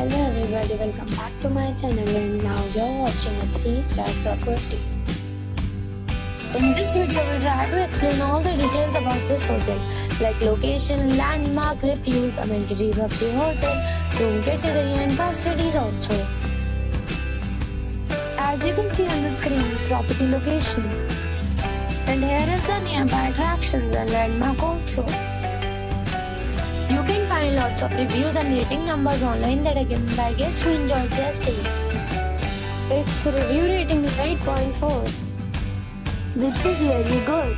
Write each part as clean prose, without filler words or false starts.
Hello everybody, welcome back to my channel and now you're watching a 3-star property. In this video, we'll try to explain all the details about this hotel like location, landmark, reviews, amenities of the hotel, room category and facilities also. As you can see on the screen, property location. And here is the nearby attractions and landmark also. You can find lots of reviews and rating numbers online that are given by guests who enjoyed their stay. Its review rating is 8.4, which is very good.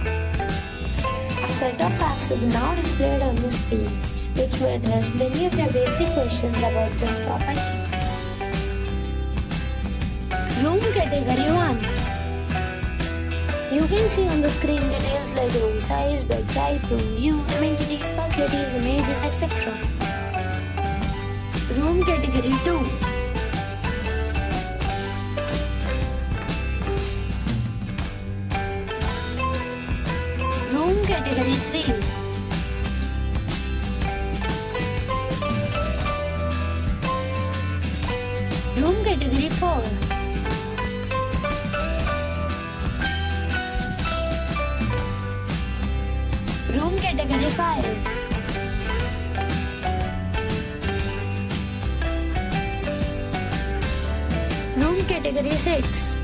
A set of facts is now displayed on the screen, which may address many of your basic questions about this property. Room category 1. You can see on the screen details like room size, bed type, room view, amenities, facilities, images, etc. Room category 2. Room category 3. Room category 4. Room category 5. Room category 6.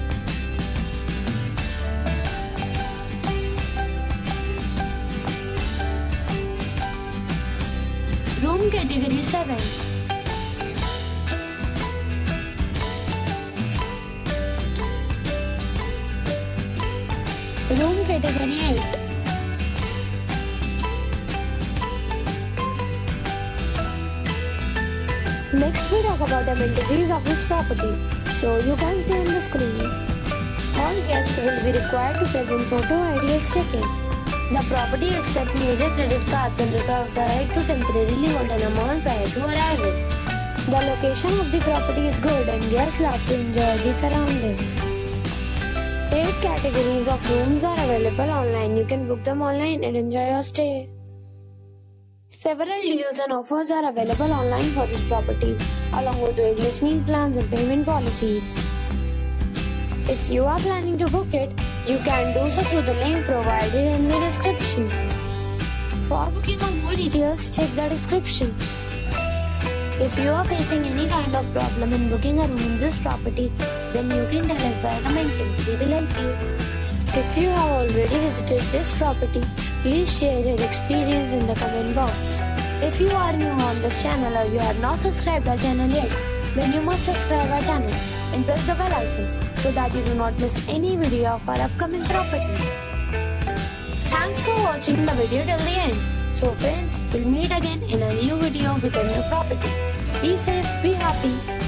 Room category 7. Room category 8. Next we talk about amenities of this property. So you can see on the screen. All guests will be required to present photo ID at check-in. The property accepts major credit cards and reserves the right to temporarily hold an amount prior to arrival. The location of the property is good and guests love to enjoy the surroundings. 8 categories of rooms are available online. You can book them online and enjoy your stay. Several deals and offers are available online for this property, along with various meal plans and payment policies. If you are planning to book it, you can do so through the link provided in the description. For booking or more details, check the description. If you are facing any kind of problem in booking a room in this property, then you can tell us by commenting. We will help you. If you have already visited this property, please share your experience in the comment box. If you are new on this channel or you have not subscribed our channel yet, then you must subscribe our channel and press the bell icon so that you do not miss any video of our upcoming property. Thanks for watching the video till the end. So friends, we'll meet again in a new video with a new property. Be safe, be happy.